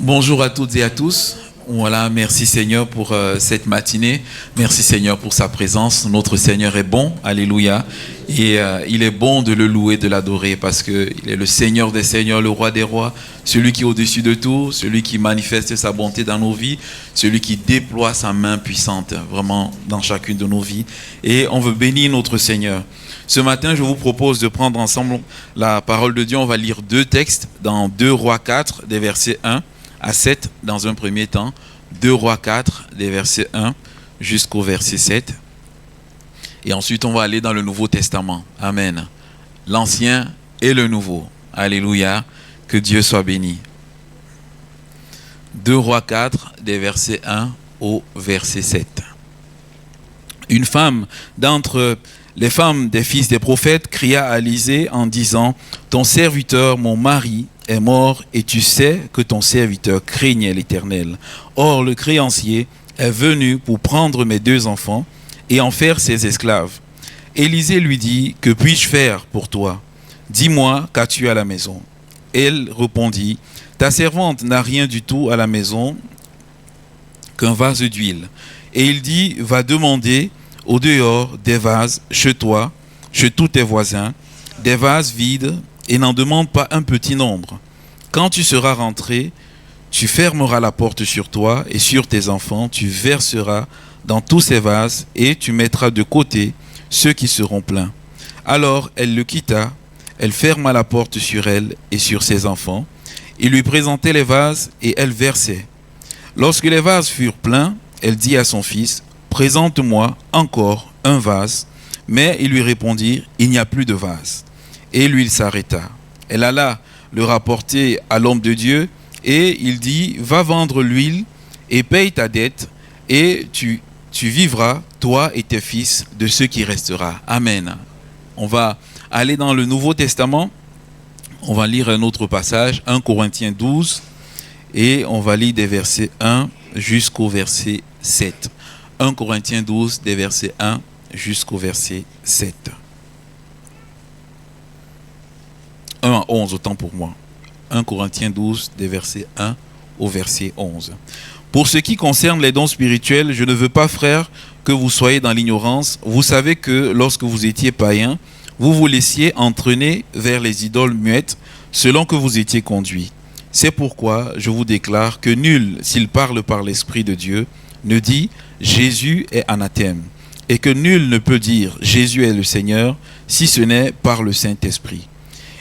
Bonjour à toutes et à tous. Voilà, merci Seigneur pour cette matinée. Merci Seigneur pour sa présence. Notre Seigneur est bon, alléluia. Et il est bon de le louer, de l'adorer parce qu'il est le Seigneur des Seigneurs, le Roi des Rois, celui qui est au-dessus de tout, celui qui manifeste sa bonté dans nos vies, celui qui déploie sa main puissante vraiment dans chacune de nos vies. Et on veut bénir notre Seigneur. Ce matin, je vous propose de prendre ensemble la parole de Dieu. On va lire deux textes dans 2 Rois 4, des versets 1 à 7 dans un premier temps. 2 Rois 4, des versets 1 jusqu'au verset 7. Et ensuite, on va aller dans le Nouveau Testament. Amen. L'Ancien et le Nouveau. Alléluia. Que Dieu soit béni. 2 Rois 4, des versets 1 au verset 7. Une femme d'entre les femmes des fils des prophètes cria à Élisée en disant : « Ton serviteur, mon mari, est mort, et tu sais que ton serviteur craignait l'Éternel. Or, le créancier est venu pour prendre mes 2 enfants et en faire ses esclaves. » Élisée lui dit : « Que puis-je faire pour toi ? Dis-moi, qu'as-tu à la maison ? » Elle répondit : « Ta servante n'a rien du tout à la maison qu'un vase d'huile. » Et il dit : « Va demander au dehors des vases chez toi, chez tous tes voisins, des vases vides, et n'en demande pas un petit nombre. Quand tu seras rentré, tu fermeras la porte sur toi et sur tes enfants, tu verseras dans tous ces vases et tu mettras de côté ceux qui seront pleins. » Alors elle le quitta, elle ferma la porte sur elle et sur ses enfants. Il lui présentait les vases et elle versait. Lorsque les vases furent pleins, elle dit à son fils : « Présente-moi encore un vase. » Mais il lui répondit : « Il n'y a plus de vase. » Et lui, il s'arrêta. Elle alla le rapporter à l'homme de Dieu et il dit : « Va vendre l'huile et paye ta dette et tu vivras, toi et tes fils, de ce qui restera. » Amen. On va aller dans le Nouveau Testament. On va lire un autre passage, 1 Corinthiens 12, et on va lire des versets 1 jusqu'au verset 7. 1 Corinthiens 12, des versets 1 jusqu'au verset 7. 1 à 11, autant pour moi. 1 Corinthiens 12, des versets 1 au verset 11. « Pour ce qui concerne les dons spirituels, je ne veux pas, frères, que vous soyez dans l'ignorance. Vous savez que lorsque vous étiez païens, vous vous laissiez entraîner vers les idoles muettes, selon que vous étiez conduits. C'est pourquoi je vous déclare que nul, s'il parle par l'Esprit de Dieu, ne dit « Jésus est anathème », et que nul ne peut dire « Jésus est le Seigneur », si ce n'est par le Saint-Esprit.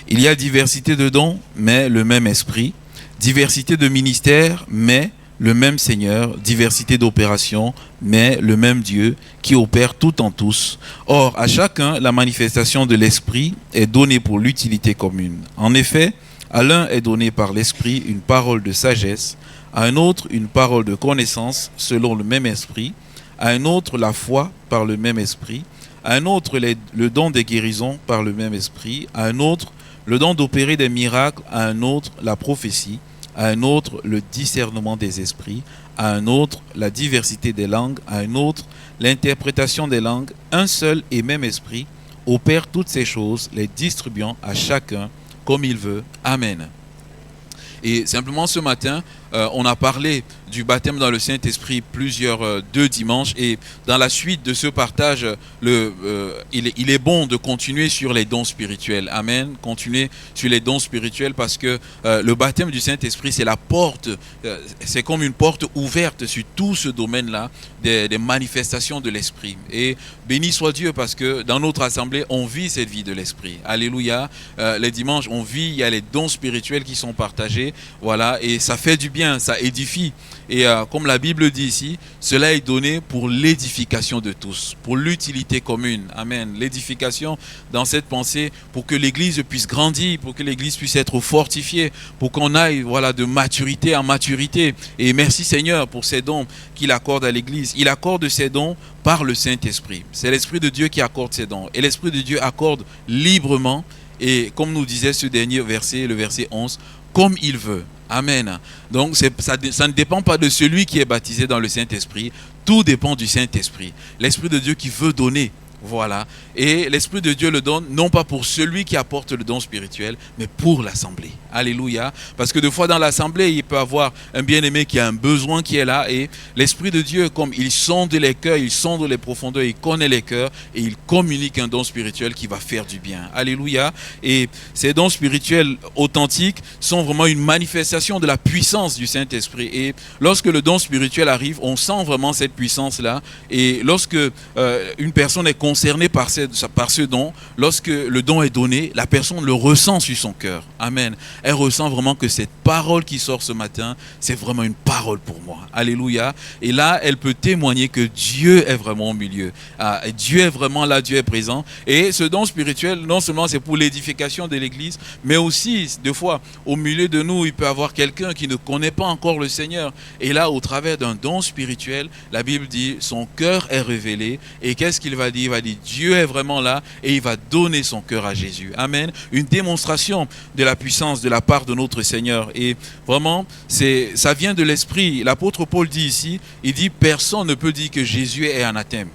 Il y a diversité de dons, mais le même Esprit, diversité de ministères, mais le même Seigneur, diversité d'opérations, mais le même Dieu qui opère tout en tous. Or, à chacun, la manifestation de l'Esprit est donnée pour l'utilité commune. En effet, à l'un est donné par l'Esprit une parole de sagesse, à un autre une parole de connaissance selon le même Esprit, à un autre la foi par le même Esprit, à un autre le don des guérisons par le même Esprit, à un autre le don d'opérer des miracles, à un autre la prophétie, à un autre le discernement des esprits, à un autre la diversité des langues, à un autre l'interprétation des langues. Un seul et même Esprit opère toutes ces choses, les distribuant à chacun comme il veut. Amen. Et simplement ce matin, on a parlé du baptême dans le Saint-Esprit plusieurs 2 dimanches, et dans la suite de ce partage, il est bon de continuer sur les dons spirituels. Amen. Continuer sur les dons spirituels parce que le baptême du Saint-Esprit, c'est la porte, c'est comme une porte ouverte sur tout ce domaine-là des manifestations de l'Esprit. Et béni soit Dieu parce que dans notre assemblée, on vit cette vie de l'Esprit. Alléluia. Les dimanches, on vit, il y a les dons spirituels qui sont partagés. Voilà, et ça fait du bien, ça édifie. Et comme la Bible dit ici, cela est donné pour l'édification de tous, pour l'utilité commune. Amen. L'édification dans cette pensée pour que l'Église puisse grandir, pour que l'Église puisse être fortifiée, pour qu'on aille de maturité en maturité. Et merci Seigneur pour ces dons qu'il accorde à l'Église. Il accorde ces dons par le Saint-Esprit. C'est l'Esprit de Dieu qui accorde ces dons. Et l'Esprit de Dieu accorde librement. Et comme nous disait ce dernier verset, le verset 11, comme il veut. Amen. Donc ça ne dépend pas de celui qui est baptisé dans le Saint-Esprit. Tout dépend du Saint-Esprit. L'Esprit de Dieu qui veut donner. Voilà. Et l'Esprit de Dieu le donne, non pas pour celui qui apporte le don spirituel, mais pour l'assemblée. Alléluia. Parce que des fois dans l'assemblée, il peut y avoir un bien-aimé qui a un besoin qui est là et l'Esprit de Dieu, comme il sonde les cœurs, il sonde les profondeurs, il connaît les cœurs et il communique un don spirituel qui va faire du bien. Alléluia. Et ces dons spirituels authentiques sont vraiment une manifestation de la puissance du Saint-Esprit. Et lorsque le don spirituel arrive, on sent vraiment cette puissance-là. Et lorsque une personne est concernée par ce don, lorsque le don est donné, la personne le ressent sur son cœur. Amen. Elle ressent vraiment que cette parole qui sort ce matin, c'est vraiment une parole pour moi. Alléluia. Et là, elle peut témoigner que Dieu est vraiment au milieu. Dieu est vraiment là, Dieu est présent. Et ce don spirituel, non seulement c'est pour l'édification de l'Église, mais aussi, des fois, au milieu de nous, il peut y avoir quelqu'un qui ne connaît pas encore le Seigneur. Et là, au travers d'un don spirituel, la Bible dit, son cœur est révélé. Et qu'est-ce qu'il va dire? Il va dire, Dieu est vraiment là et il va donner son cœur à Jésus. Amen. Une démonstration de la puissance de la part de notre Seigneur. Et vraiment, ça vient de l'Esprit. L'apôtre Paul dit ici, il dit, personne ne peut dire que Jésus est anathème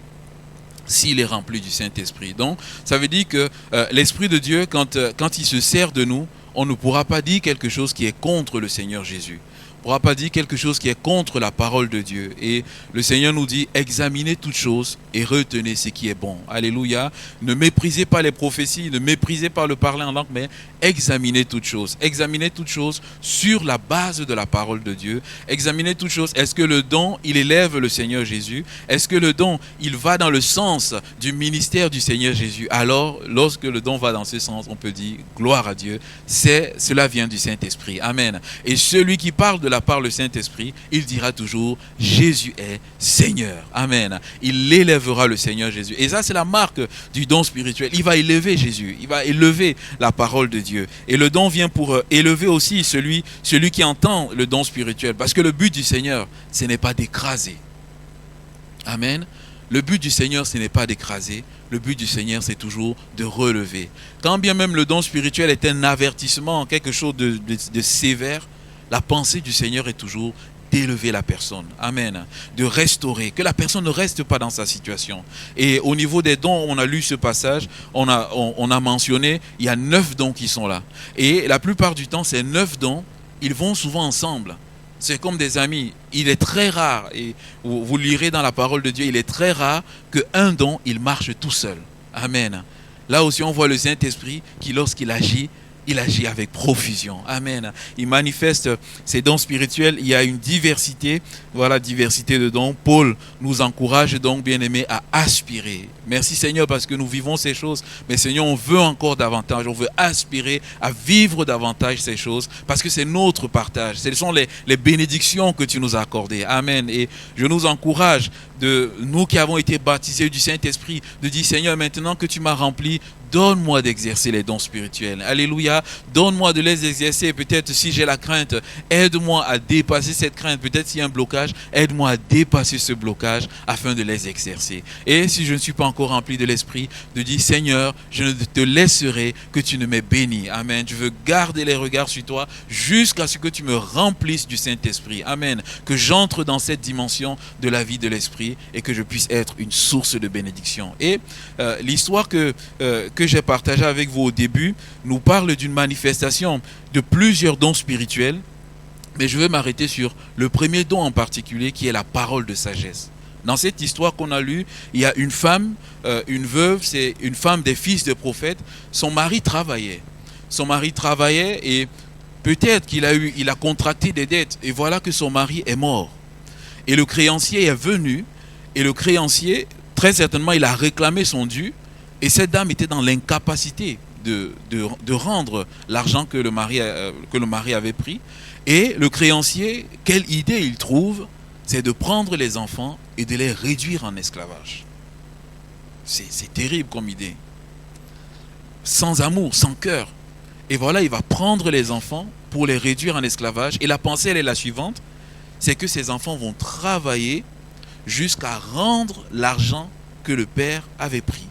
s'il est rempli du Saint-Esprit. Donc, ça veut dire que l'Esprit de Dieu, quand il se sert de nous, on ne pourra pas dire quelque chose qui est contre le Seigneur Jésus. On ne pourra pas dire quelque chose qui est contre la parole de Dieu. Et le Seigneur nous dit, examinez toutes choses et retenez ce qui est bon. Alléluia. Ne méprisez pas les prophéties, ne méprisez pas le parler en langue, mais examinez toutes choses. Examinez toutes choses sur la base de la parole de Dieu. Examinez toutes choses. Est-ce que le don, il élève le Seigneur Jésus? Est-ce que le don, il va dans le sens du ministère du Seigneur Jésus? Alors, lorsque le don va dans ce sens, on peut dire, gloire à Dieu, cela vient du Saint-Esprit. Amen. Et celui qui parle de la part le Saint-Esprit, il dira toujours, Jésus est Seigneur. Amen. Il élèvera le Seigneur Jésus. Et ça, c'est la marque du don spirituel. Il va élever Jésus. Il va élever la parole de Dieu. Et le don vient pour élever aussi celui qui entend le don spirituel. Parce que le but du Seigneur, ce n'est pas d'écraser. Amen. Le but du Seigneur, ce n'est pas d'écraser. Le but du Seigneur, c'est toujours de relever. Quand bien même le don spirituel est un avertissement, quelque chose de sévère, la pensée du Seigneur est toujours d'élever la personne. Amen. De restaurer. Que la personne ne reste pas dans sa situation. Et au niveau des dons, on a lu ce passage, on a mentionné, il y a 9 dons qui sont là. Et la plupart du temps, ces 9 dons, ils vont souvent ensemble. C'est comme des amis. Il est très rare, et vous lirez dans la parole de Dieu, il est très rare qu'un don, il marche tout seul. Amen. Là aussi, on voit le Saint-Esprit qui, lorsqu'il agit, il agit avec profusion. Amen. Il manifeste ses dons spirituels. Il y a une diversité. Voilà, diversité de dons. Paul nous encourage donc, bien-aimés, à aspirer. Merci Seigneur parce que nous vivons ces choses. Mais Seigneur, on veut encore davantage. On veut aspirer à vivre davantage ces choses parce que c'est notre partage. Ce sont les bénédictions que tu nous as accordées. Amen. Et je nous encourage, nous qui avons été baptisés du Saint-Esprit, de dire Seigneur, maintenant que tu m'as rempli, donne-moi d'exercer les dons spirituels. Alléluia. Donne-moi de les exercer. Peut-être si j'ai la crainte, aide-moi à dépasser cette crainte. Peut-être s'il y a un blocage, aide-moi à dépasser ce blocage afin de les exercer. Et si je ne suis pas encore rempli de l'Esprit, de dire Seigneur, je ne te laisserai que tu ne m'aies béni. Amen. Je veux garder les regards sur toi jusqu'à ce que tu me remplisses du Saint-Esprit. Amen. Que j'entre dans cette dimension de la vie de l'Esprit et que je puisse être une source de bénédiction. Et l'histoire que j'ai partagée avec vous au début nous parle d'une manifestation de plusieurs dons spirituels, mais je vais m'arrêter sur le premier don en particulier qui est la parole de sagesse. Dans cette histoire qu'on a lue, il y a une femme, une veuve, c'est une femme des fils de prophètes. Son mari travaillait. Et peut-être qu'il a contracté des dettes et voilà que son mari est mort. Et le créancier est venu et le créancier, très certainement, il a réclamé son dû. Et cette dame était dans l'incapacité de rendre l'argent que le mari avait pris. Et le créancier, quelle idée il trouve? C'est de prendre les enfants et de les réduire en esclavage. C'est terrible comme idée. Sans amour, sans cœur. Et voilà, il va prendre les enfants pour les réduire en esclavage. Et la pensée, elle est la suivante. C'est que ces enfants vont travailler jusqu'à rendre l'argent que le père avait pris.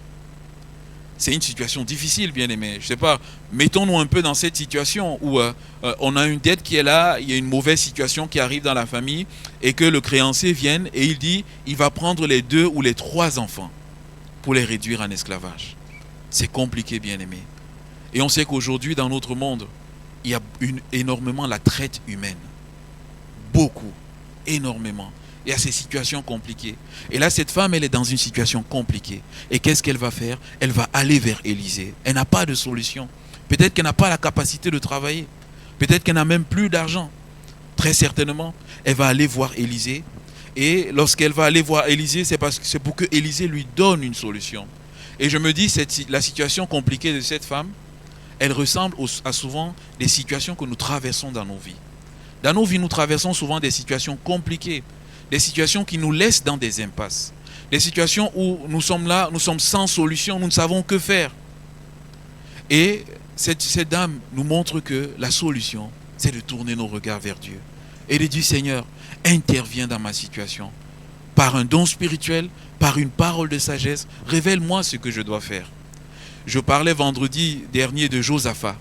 C'est une situation difficile, bien aimé. Je ne sais pas, mettons-nous un peu dans cette situation où on a une dette qui est là, il y a une mauvaise situation qui arrive dans la famille et que le créancier vienne et il dit, il va prendre les 2 ou les 3 enfants pour les réduire en esclavage. C'est compliqué, bien aimé. Et on sait qu'aujourd'hui, dans notre monde, il y a énormément la traite humaine. Beaucoup, énormément. Il y a ces situations compliquées. Et là, cette femme, elle est dans une situation compliquée. Et qu'est-ce qu'elle va faire? Elle va aller vers Élisée. Elle n'a pas de solution. Peut-être qu'elle n'a pas la capacité de travailler. Peut-être qu'elle n'a même plus d'argent. Très certainement, elle va aller voir Élisée. Et lorsqu'elle va aller voir Élisée, c'est pour que Élisée lui donne une solution. Et je me dis, la situation compliquée de cette femme, elle ressemble à souvent des situations que nous traversons dans nos vies. Dans nos vies, nous traversons souvent des situations compliquées, des situations qui nous laissent dans des impasses, des situations où nous sommes là, nous sommes sans solution, nous ne savons que faire. Et cette dame nous montre que la solution, c'est de tourner nos regards vers Dieu et de dire, Seigneur, interviens dans ma situation. Par un don spirituel, par une parole de sagesse, révèle-moi ce que je dois faire. Je parlais vendredi dernier de Josaphat.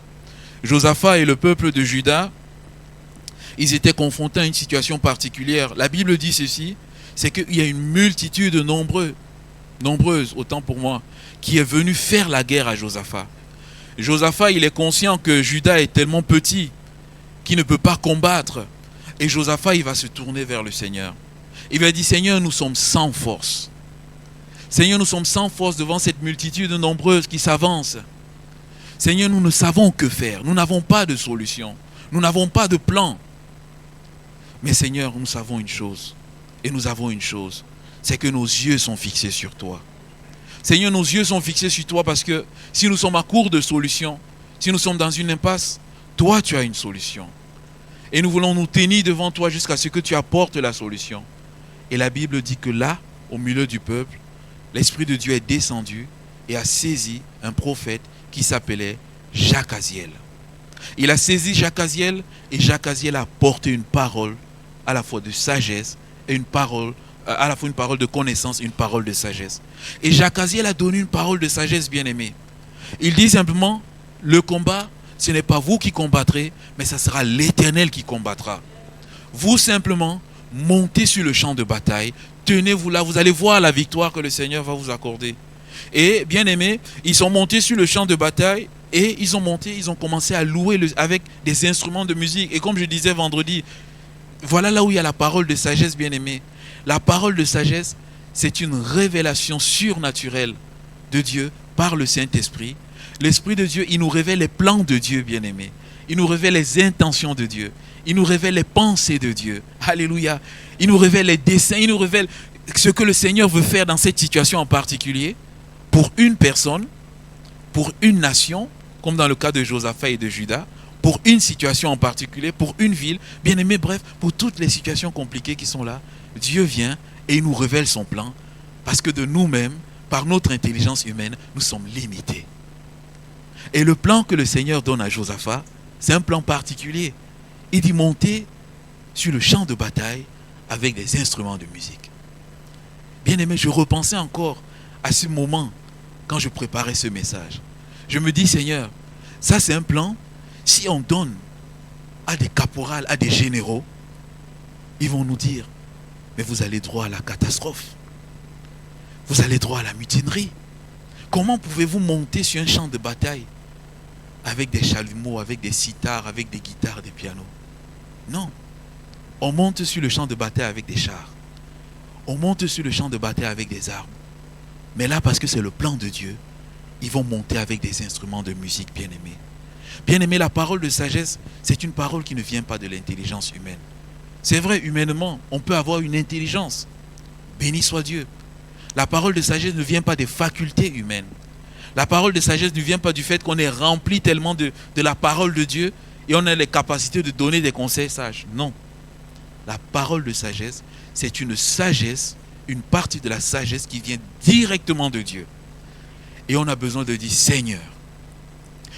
Josaphat et le peuple de Juda, ils étaient confrontés à une situation particulière. La Bible dit ceci, c'est qu'il y a une multitude nombreuse, autant pour moi, qui est venue faire la guerre à Josaphat. Josaphat, il est conscient que Juda est tellement petit qu'il ne peut pas combattre. Et Josaphat, il va se tourner vers le Seigneur. Il va dire, Seigneur, nous sommes sans force. Seigneur, nous sommes sans force devant cette multitude nombreuse qui s'avance. Seigneur, nous ne savons que faire. Nous n'avons pas de solution. Nous n'avons pas de plan. Mais Seigneur, nous savons une chose. Et nous avons une chose. C'est que nos yeux sont fixés sur toi. Seigneur, nos yeux sont fixés sur toi parce que si nous sommes à court de solutions, si nous sommes dans une impasse, toi, tu as une solution. Et nous voulons nous tenir devant toi jusqu'à ce que tu apportes la solution. Et la Bible dit que là, au milieu du peuple, l'Esprit de Dieu est descendu et a saisi un prophète qui s'appelait Jacaziel. Il a saisi Jacaziel et Jacaziel a porté une parole à la fois de sagesse et une parole, à la fois une parole de connaissance et une parole de sagesse. Et Jacaziel a donné une parole de sagesse, bien-aimée. Il dit simplement, le combat, ce n'est pas vous qui combattrez, mais ça sera l'Éternel qui combattra. Vous simplement, montez sur le champ de bataille, tenez-vous là, vous allez voir la victoire que le Seigneur va vous accorder. Et bien aimé, ils sont montés sur le champ de bataille et ils ont commencé à louer avec des instruments de musique. Et comme je disais vendredi, voilà là où il y a la parole de sagesse, bien aimé. La parole de sagesse, c'est une révélation surnaturelle de Dieu par le Saint-Esprit. L'Esprit de Dieu, il nous révèle les plans de Dieu, bien aimé. Il nous révèle les intentions de Dieu. Il nous révèle les pensées de Dieu. Alléluia. Il nous révèle les desseins. Il nous révèle ce que le Seigneur veut faire dans cette situation en particulier. Pour une personne, pour une nation, comme dans le cas de Josaphat et de Juda, pour une situation en particulier, pour une ville, bien aimé, bref, pour toutes les situations compliquées qui sont là, Dieu vient et il nous révèle son plan, parce que de nous-mêmes, par notre intelligence humaine, nous sommes limités. Et le plan que le Seigneur donne à Josaphat, c'est un plan particulier. Il dit monter sur le champ de bataille avec des instruments de musique. Bien aimé, je repensais encore à ce moment quand je préparais ce message. Je me dis, Seigneur, ça c'est un plan. Si on donne à des caporals, à des généraux, ils vont nous dire, mais vous allez droit à la catastrophe. Vous allez droit à la mutinerie. Comment pouvez-vous monter sur un champ de bataille avec des chalumeaux, avec des sitars, avec des guitares, des pianos? Non. On monte sur le champ de bataille avec des chars. On monte sur le champ de bataille avec des armes. Mais là, parce que c'est le plan de Dieu, ils vont monter avec des instruments de musique, bien-aimés. Bien-aimés, la parole de sagesse, c'est une parole qui ne vient pas de l'intelligence humaine. C'est vrai, humainement, on peut avoir une intelligence. Béni soit Dieu. La parole de sagesse ne vient pas des facultés humaines. La parole de sagesse ne vient pas du fait qu'on est rempli tellement de la parole de Dieu et on a les capacités de donner des conseils sages. Non. La parole de sagesse, c'est une sagesse, une partie de la sagesse qui vient directement de Dieu. Et on a besoin de dire, Seigneur,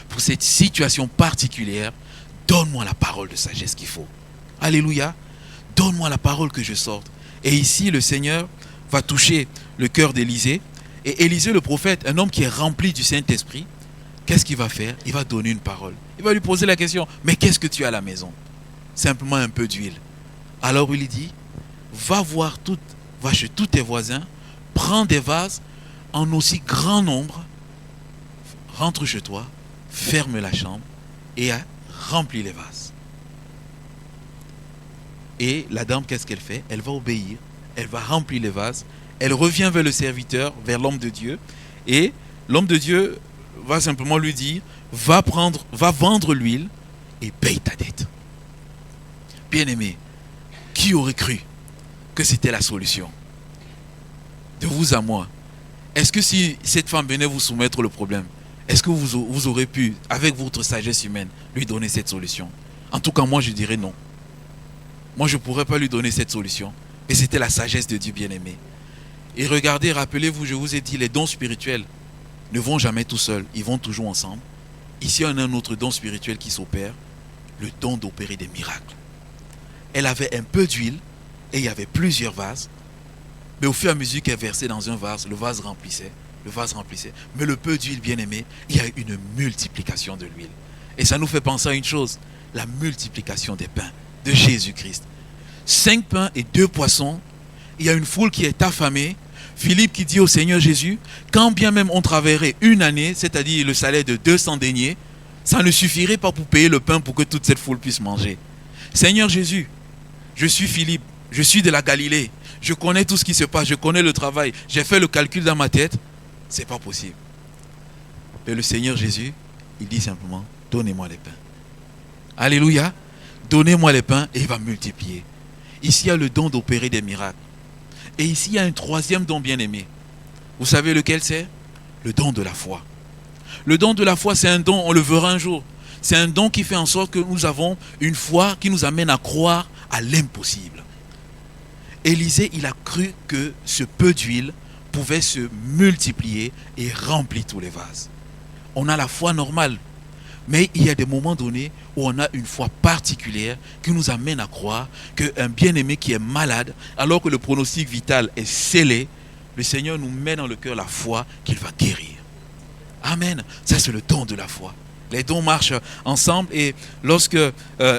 pour cette situation particulière, donne-moi la parole de sagesse qu'il faut. Alléluia. Donne-moi la parole que je sorte. Et ici, le Seigneur va toucher le cœur d'Élisée. Et Élisée, le prophète, un homme qui est rempli du Saint-Esprit, qu'est-ce qu'il va faire? Il va donner une parole. Il va lui poser la question, mais qu'est-ce que tu as à la maison? Simplement un peu d'huile. Alors il lui dit, va chez tous tes voisins, prends des vases en aussi grand nombre, rentre chez toi, ferme la chambre et remplit les vases. Et la dame, qu'est-ce qu'elle fait? Elle va obéir, elle va remplir les vases, elle revient vers le serviteur, vers l'homme de Dieu, et l'homme de Dieu va simplement lui dire, va vendre l'huile et paye ta dette. Bien-aimé, qui aurait cru que c'était la solution? De vous à moi. Est-ce que si cette femme venait vous soumettre le problème, est-ce que vous aurez pu, avec votre sagesse humaine, lui donner cette solution? En tout cas, moi je dirais non. Moi je ne pourrais pas lui donner cette solution. Et c'était la sagesse de Dieu bien-aimé. Et regardez, rappelez-vous, je vous ai dit, les dons spirituels ne vont jamais tout seuls, ils vont toujours ensemble. Ici, on a un autre don spirituel qui s'opère, le don d'opérer des miracles. Elle avait un peu d'huile et il y avait plusieurs vases. Mais au fur et à mesure qu'elle versait dans un vase, le vase remplissait. Mais le peu d'huile, bien aimé, il y a une multiplication de l'huile. Et ça nous fait penser à une chose, la multiplication des pains de Jésus-Christ. 5 pains et 2 poissons. Il y a une foule qui est affamée. Philippe qui dit au Seigneur Jésus, quand bien même on travaillerait une année, c'est-à-dire le salaire de 200 deniers, ça ne suffirait pas pour payer le pain pour que toute cette foule puisse manger. Seigneur Jésus, je suis Philippe, je suis de la Galilée, je connais tout ce qui se passe, je connais le travail, j'ai fait le calcul dans ma tête, c'est pas possible. Mais le Seigneur Jésus, il dit simplement, donnez-moi les pains. Alléluia, donnez-moi les pains et il va multiplier. Ici, il y a le don d'opérer des miracles. Et ici, il y a un troisième don bien-aimé. Vous savez lequel c'est? Le don de la foi. Le don de la foi, c'est un don, on le verra un jour. C'est un don qui fait en sorte que nous avons une foi qui nous amène à croire à l'impossible. Élisée, il a cru que ce peu d'huile pouvait se multiplier et remplir tous les vases. On a la foi normale. Mais il y a des moments donnés où on a une foi particulière qui nous amène à croire qu'un bien-aimé qui est malade, alors que le pronostic vital est scellé, le Seigneur nous met dans le cœur la foi qu'il va guérir. Amen. Ça, c'est le don de la foi. Les dons marchent ensemble et lorsque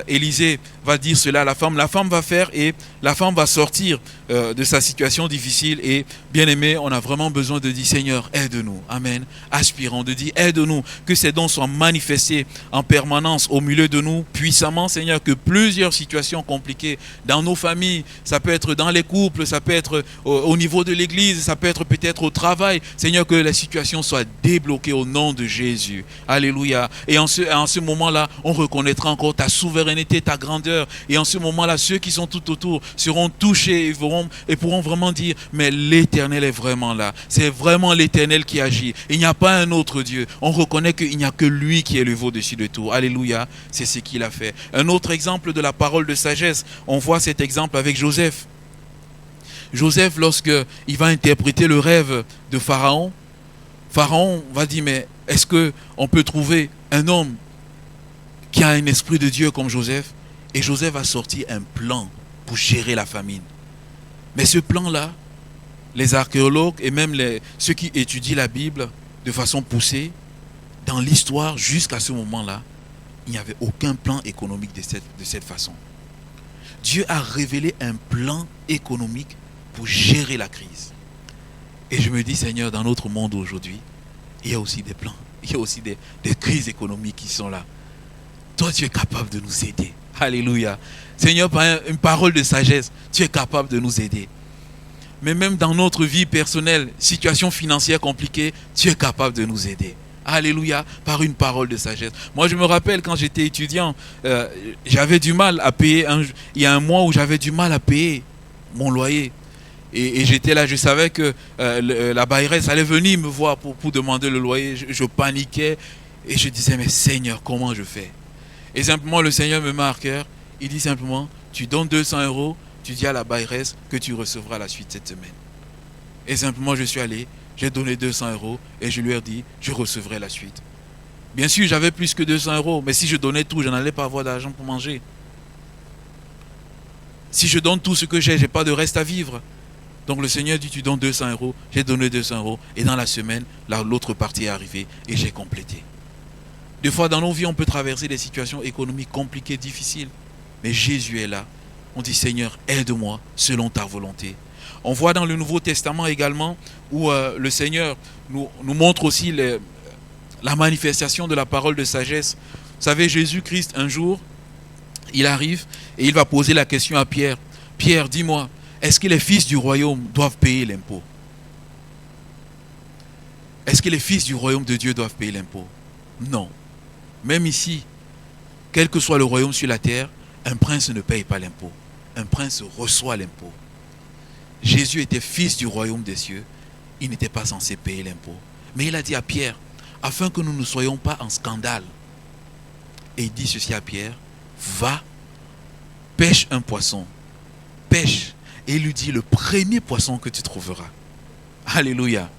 Élisée va dire cela à la femme va faire et la femme va sortir de sa situation difficile et bien aimé, on a vraiment besoin de dire Seigneur, aide-nous. Amen. Aspirons de dire aide-nous, que ces dons soient manifestés en permanence au milieu de nous puissamment, Seigneur, que plusieurs situations compliquées dans nos familles, ça peut être dans les couples, ça peut être au niveau de l'église, ça peut être peut-être au travail, Seigneur, que la situation soit débloquée au nom de Jésus. Alléluia. Et en ce moment-là, on reconnaîtra encore ta souveraineté, ta grandeur. Et en ce moment-là, ceux qui sont tout autour seront touchés et pourront vraiment dire, mais l'Éternel est vraiment là. C'est vraiment l'Éternel qui agit. Il n'y a pas un autre Dieu. On reconnaît qu'il n'y a que lui qui est le au-dessus de tout. Alléluia. C'est ce qu'il a fait. Un autre exemple de la parole de sagesse, on voit cet exemple avec Joseph. Joseph, lorsqu'il va interpréter le rêve de Pharaon, Pharaon va dire, mais est-ce qu'on peut trouver un homme qui a un esprit de Dieu comme Joseph? Et Joseph a sorti un plan pour gérer la famine. Mais ce plan-là, les archéologues et même ceux qui étudient la Bible de façon poussée, dans l'histoire jusqu'à ce moment-là, il n'y avait aucun plan économique de cette façon. Dieu a révélé un plan économique pour gérer la crise. Et je me dis, Seigneur, dans notre monde aujourd'hui, il y a aussi des plans, il y a aussi des crises économiques qui sont là. Toi, tu es capable de nous aider. Alléluia. Seigneur, par une parole de sagesse, tu es capable de nous aider. Mais même dans notre vie personnelle, situation financière compliquée, tu es capable de nous aider. Alléluia, par une parole de sagesse. Moi, je me rappelle quand j'étais étudiant, j'avais du mal à payer. Il y a un mois où j'avais du mal à payer mon loyer. Et j'étais là, je savais que la bailleresse allait venir me voir pour demander le loyer. Je paniquais et je disais, mais Seigneur, comment je fais? Et simplement, le Seigneur me met à cœur. Il dit simplement, tu donnes 200 €, tu dis à la bailleresse que tu recevras la suite cette semaine. Et simplement, je suis allé, j'ai donné 200 € et je lui ai dit, je recevrai la suite. Bien sûr, j'avais plus que 200 €, mais si je donnais tout, je n'allais pas avoir d'argent pour manger. Si je donne tout ce que j'ai, je n'ai pas de reste à vivre. Donc le Seigneur dit, tu donnes 200 €, j'ai donné 200 € et dans la semaine, l'autre partie est arrivée et j'ai complété. Des fois, dans nos vies, on peut traverser des situations économiques compliquées, difficiles. Mais Jésus est là. On dit, Seigneur, aide-moi selon ta volonté. On voit dans le Nouveau Testament également où le Seigneur nous montre aussi la manifestation de la parole de sagesse. Vous savez, Jésus-Christ, un jour, il arrive et il va poser la question à Pierre. Pierre, dis-moi, est-ce que les fils du royaume doivent payer l'impôt? Est-ce que les fils du royaume de Dieu doivent payer l'impôt? Non. Même ici, quel que soit le royaume sur la terre, un prince ne paye pas l'impôt. Un prince reçoit l'impôt. Jésus était fils du royaume des cieux. Il n'était pas censé payer l'impôt. Mais il a dit à Pierre, afin que nous ne soyons pas en scandale. Et il dit ceci à Pierre, va, pêche un poisson. Pêche. Et il lui dit, le premier poisson que tu trouveras. Alléluia.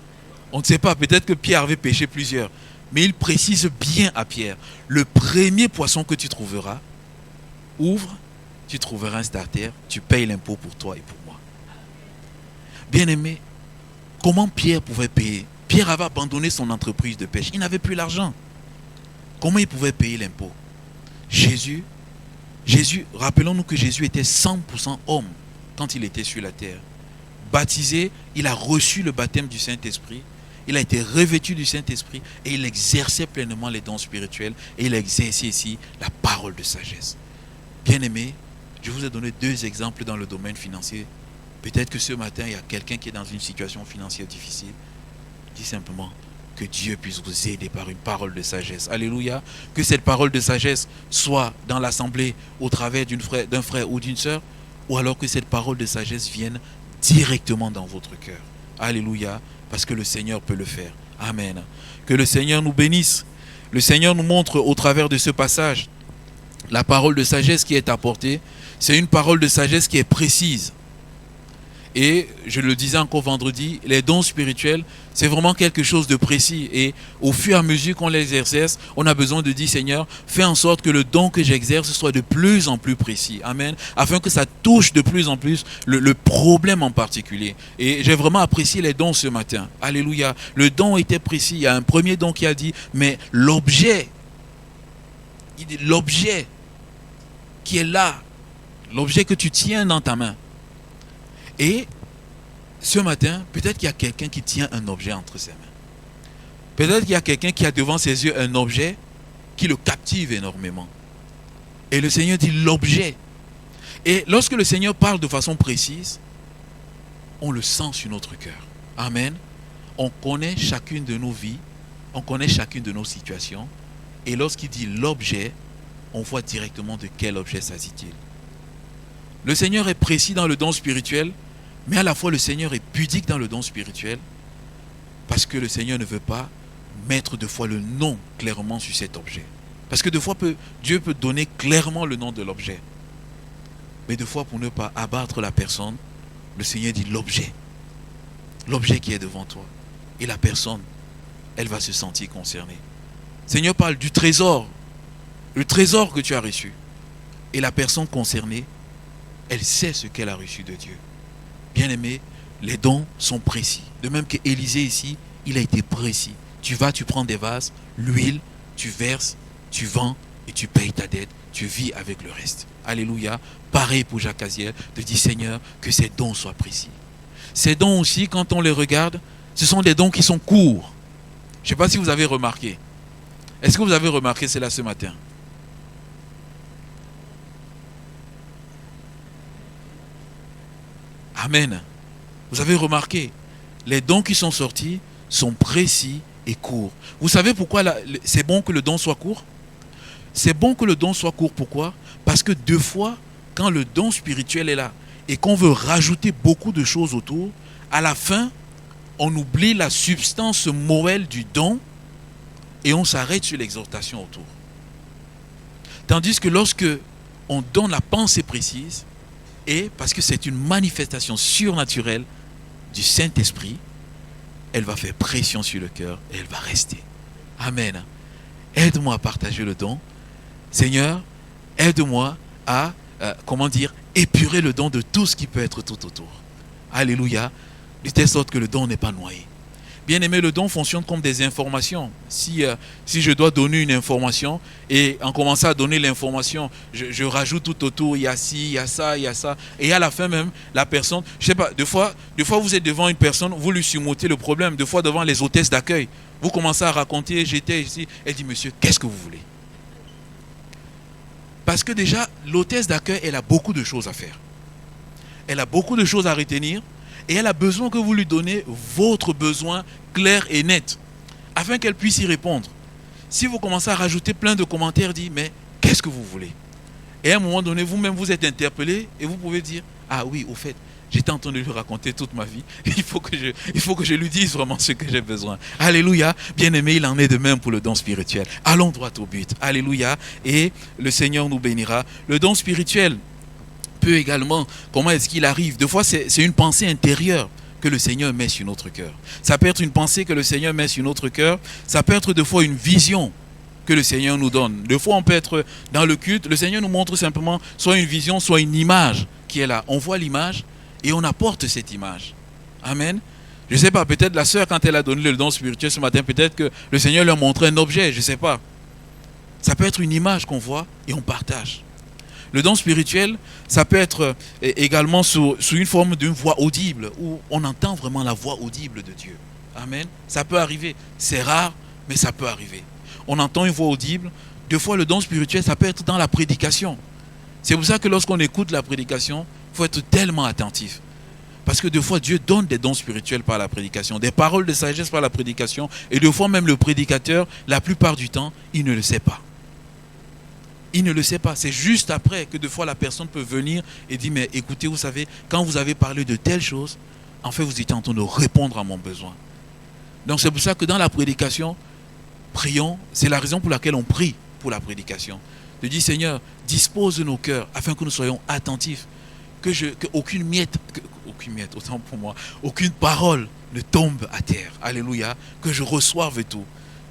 On ne sait pas, peut-être que Pierre avait pêché plusieurs. Mais il précise bien à Pierre, le premier poisson que tu trouveras, ouvre, tu trouveras un starter, tu payes l'impôt pour toi et pour moi. Bien-aimé, comment Pierre pouvait payer? Pierre avait abandonné son entreprise de pêche, il n'avait plus l'argent. Comment il pouvait payer l'impôt? Jésus, rappelons-nous que Jésus était 100% homme quand il était sur la terre. Baptisé, il a reçu le baptême du Saint-Esprit. Il a été revêtu du Saint-Esprit et il exerçait pleinement les dons spirituels et il a exercé ici la parole de sagesse. Bien-aimé, je vous ai donné 2 exemples dans le domaine financier. Peut-être que ce matin, il y a quelqu'un qui est dans une situation financière difficile. Dis simplement que Dieu puisse vous aider par une parole de sagesse. Alléluia. Que cette parole de sagesse soit dans l'assemblée au travers d'un frère ou d'une sœur, ou alors que cette parole de sagesse vienne directement dans votre cœur. Alléluia. Parce que le Seigneur peut le faire. Amen. Que le Seigneur nous bénisse. Le Seigneur nous montre au travers de ce passage la parole de sagesse qui est apportée. C'est une parole de sagesse qui est précise. Et je le disais encore vendredi, les dons spirituels, c'est vraiment quelque chose de précis. Et au fur et à mesure qu'on les exerce, on a besoin de dire, Seigneur, fais en sorte que le don que j'exerce soit de plus en plus précis. Amen. Afin que ça touche de plus en plus le problème en particulier. Et j'ai vraiment apprécié les dons ce matin. Alléluia. Le don était précis. Il y a un premier don qui a dit, mais l'objet, l'objet qui est là, l'objet que tu tiens dans ta main. Et ce matin, peut-être qu'il y a quelqu'un qui tient un objet entre ses mains. Peut-être qu'il y a quelqu'un qui a devant ses yeux un objet qui le captive énormément. Et le Seigneur dit l'objet. Et lorsque le Seigneur parle de façon précise, on le sent sur notre cœur. Amen. On connaît chacune de nos vies, on connaît chacune de nos situations. Et lorsqu'il dit l'objet, on voit directement de quel objet s'agit-il. Le Seigneur est précis dans le don spirituel, mais à la fois le Seigneur est pudique dans le don spirituel, parce que le Seigneur ne veut pas mettre deux fois le nom clairement sur cet objet. Parce que deux fois, Dieu peut donner clairement le nom de l'objet. Mais deux fois, pour ne pas abattre la personne, le Seigneur dit l'objet. L'objet qui est devant toi. Et la personne, elle va se sentir concernée. Le Seigneur parle du trésor. Le trésor que tu as reçu. Et la personne concernée, elle sait ce qu'elle a reçu de Dieu. Bien-aimé, les dons sont précis. De même que Élisée ici, il a été précis. Tu vas, tu prends des vases, l'huile, tu verses, tu vends et tu payes ta dette. Tu vis avec le reste. Alléluia. Pareil pour Jacques Aziel, de dire Seigneur, que ces dons soient précis. Ces dons aussi, quand on les regarde, ce sont des dons qui sont courts. Je ne sais pas si vous avez remarqué. Est-ce que vous avez remarqué cela ce matin? Amen. Vous avez remarqué, les dons qui sont sortis sont précis et courts. Vous savez pourquoi c'est bon que le don soit court? C'est bon que le don soit court. Pourquoi? Parce que deux fois, quand le don spirituel est là et qu'on veut rajouter beaucoup de choses autour, à la fin, on oublie la substance morale du don et on s'arrête sur l'exhortation autour. Tandis que lorsque on donne la pensée précise, et parce que c'est une manifestation surnaturelle du Saint-Esprit, elle va faire pression sur le cœur et elle va rester. Amen. Aide-moi à partager le don. Seigneur, aide-moi à, épurer le don de tout ce qui peut être tout autour. Alléluia. De telle sorte que le don n'est pas noyé. Bien aimé, le don fonctionne comme des informations. Si je dois donner une information et en commençant à donner l'information, je rajoute tout autour, il y a ci, il y a ça, il y a ça. Et à la fin même, la personne, je ne sais pas, deux fois vous êtes devant une personne, vous lui surmontez le problème. Deux fois devant les hôtesses d'accueil, vous commencez à raconter, j'étais ici. Elle dit, monsieur, qu'est-ce que vous voulez? Parce que déjà, l'hôtesse d'accueil, elle a beaucoup de choses à faire. Elle a beaucoup de choses à retenir et elle a besoin que vous lui donnez votre besoin clair et net afin qu'elle puisse y répondre. Si vous commencez à rajouter plein de commentaires, dites, mais qu'est-ce que vous voulez? Et à un moment donné, vous-même, vous êtes interpellé et vous pouvez dire, ah oui, au fait, j'étais en train de lui raconter toute ma vie. Il faut que je lui dise vraiment ce que j'ai besoin. Alléluia. Bien-aimé, il en est de même pour le don spirituel. Allons droit au but. Alléluia. Et le Seigneur nous bénira. Le don spirituel peut également, comment est-ce qu'il arrive? Des fois, c'est une pensée intérieure que le Seigneur met sur notre cœur. Ça peut être une pensée que le Seigneur met sur notre cœur. Ça peut être des fois une vision que le Seigneur nous donne. Des fois, on peut être dans le culte. Le Seigneur nous montre simplement soit une vision, soit une image qui est là. On voit l'image et on apporte cette image. Amen. Je ne sais pas, peut-être la sœur, quand elle a donné le don spirituel ce matin, peut-être que le Seigneur lui a montré un objet, je ne sais pas. Ça peut être une image qu'on voit et on partage. Le don spirituel, ça peut être également sous une forme d'une voix audible, où on entend vraiment la voix audible de Dieu. Amen. Ça peut arriver. C'est rare, mais ça peut arriver. On entend une voix audible. Des fois, le don spirituel, ça peut être dans la prédication. C'est pour ça que lorsqu'on écoute la prédication, il faut être tellement attentif. Parce que des fois, Dieu donne des dons spirituels par la prédication, des paroles de sagesse par la prédication. Et des fois, même le prédicateur, la plupart du temps, il ne le sait pas. Il ne le sait pas. C'est juste après que des fois, la personne peut venir et dire, mais écoutez, vous savez, quand vous avez parlé de telle chose, en fait, vous étiez en train de répondre à mon besoin. Donc, c'est pour ça que dans la prédication, prions. C'est la raison pour laquelle on prie pour la prédication. De dire, Seigneur, dispose de nos cœurs afin que nous soyons attentifs. Qu'aucune miette, autant pour moi, aucune parole ne tombe à terre. Alléluia. Que je reçoive tout.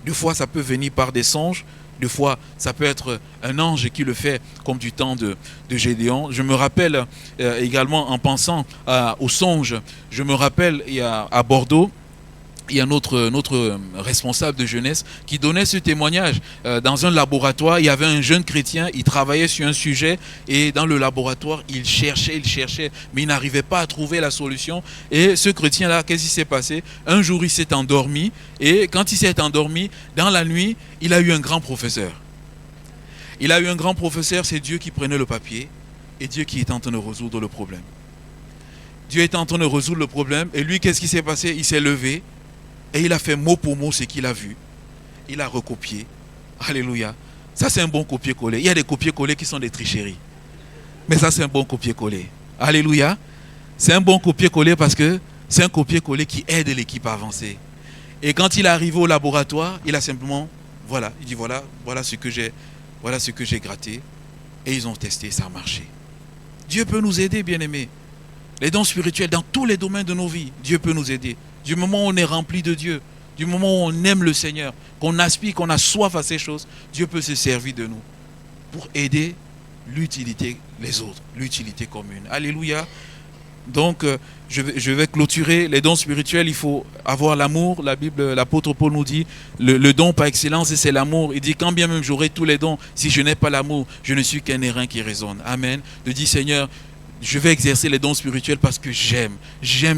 Des fois, ça peut venir par des songes. Des fois, ça peut être un ange qui le fait, comme du temps de Gédéon. Je me rappelle également, en pensant aux songes, je me rappelle, à Bordeaux, il y a notre responsable de jeunesse qui donnait ce témoignage. Dans un laboratoire, il y avait un jeune chrétien, il travaillait sur un sujet et dans le laboratoire, il cherchait, mais il n'arrivait pas à trouver la solution. Et ce chrétien-là, qu'est-ce qui s'est passé? Un jour, il s'est endormi et quand il s'est endormi, dans la nuit, il a eu un grand professeur. Il a eu un grand professeur, c'est Dieu qui prenait le papier et Dieu qui était en train de résoudre le problème. Dieu était en train de résoudre le problème et lui, qu'est-ce qui s'est passé? Il s'est levé. Et il a fait mot pour mot ce qu'il a vu. Il a recopié. Alléluia. Ça, c'est un bon copier-coller. Il y a des copier-coller qui sont des tricheries. Mais ça, c'est un bon copier-coller. Alléluia. C'est un bon copier-coller parce que c'est un copier-coller qui aide l'équipe à avancer. Et quand il est arrivé au laboratoire, il a simplement, voilà, il dit voilà ce que j'ai gratté. Et ils ont testé, ça a marché. Dieu peut nous aider, bien-aimés. Les dons spirituels, dans tous les domaines de nos vies, Dieu peut nous aider. Du moment où on est rempli de Dieu, du moment où on aime le Seigneur, qu'on aspire, qu'on a soif à ces choses, Dieu peut se servir de nous pour aider l'utilité les autres, l'utilité commune. Alléluia. Donc, je vais clôturer. Les dons spirituels, il faut avoir l'amour. La Bible, l'apôtre Paul nous dit, le don par excellence, c'est l'amour. Il dit, quand bien même j'aurai tous les dons, si je n'ai pas l'amour, je ne suis qu'un airain qui résonne. Amen. De dire, Seigneur, je vais exercer les dons spirituels parce que j'aime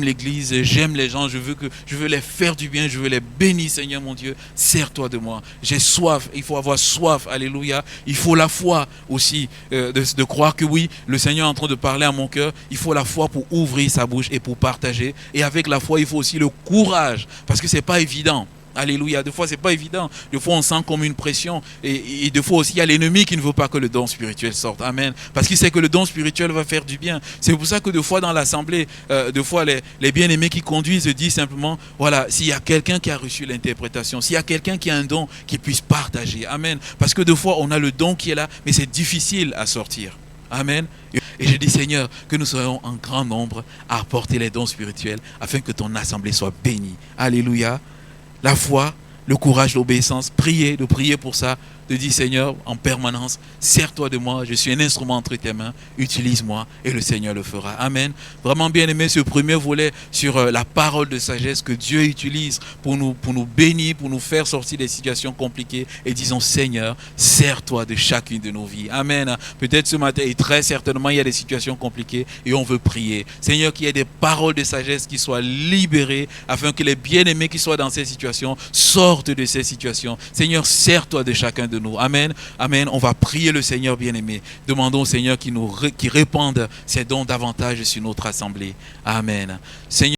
l'église, j'aime les gens, je veux les faire du bien, je veux les bénir, Seigneur mon Dieu, sers-toi de moi. J'ai soif, il faut avoir soif, alléluia. Il faut la foi aussi, de croire que oui, le Seigneur est en train de parler à mon cœur. Il faut la foi pour ouvrir sa bouche et pour partager. Et avec la foi, il faut aussi le courage, parce que c'est pas évident. Alléluia. Des fois, c'est pas évident. Des fois, on sent comme une pression. Et des fois aussi, il y a l'ennemi qui ne veut pas que le don spirituel sorte. Amen. Parce qu'il sait que le don spirituel va faire du bien. C'est pour ça que des fois, dans l'assemblée, des fois, les bien-aimés qui conduisent disent simplement, voilà, s'il y a quelqu'un qui a reçu l'interprétation, s'il y a quelqu'un qui a un don, qui puisse partager. Amen. Parce que des fois, on a le don qui est là, mais c'est difficile à sortir. Amen. Et je dis, Seigneur, que nous soyons en grand nombre à apporter les dons spirituels afin que ton assemblée soit bénie. Alléluia. La foi, le courage, l'obéissance, de prier pour ça, de dire Seigneur en permanence, sers-toi de moi, je suis un instrument entre tes mains, utilise-moi et le Seigneur le fera. Amen. Vraiment bien aimé ce premier volet sur la parole de sagesse que Dieu utilise pour nous bénir, pour nous faire sortir des situations compliquées et disons Seigneur, sers-toi de chacune de nos vies. Amen. Peut-être ce matin et très certainement il y a des situations compliquées et on veut prier. Seigneur, qu'il y ait des paroles de sagesse qui soient libérées afin que les bien-aimés qui soient dans ces situations sortent sortent de ces situations. Seigneur, sers-toi de chacun de nous. Amen. Amen. On va prier le Seigneur bien-aimé. Demandons au Seigneur qui répande ses dons davantage sur notre assemblée. Amen. Seigneur,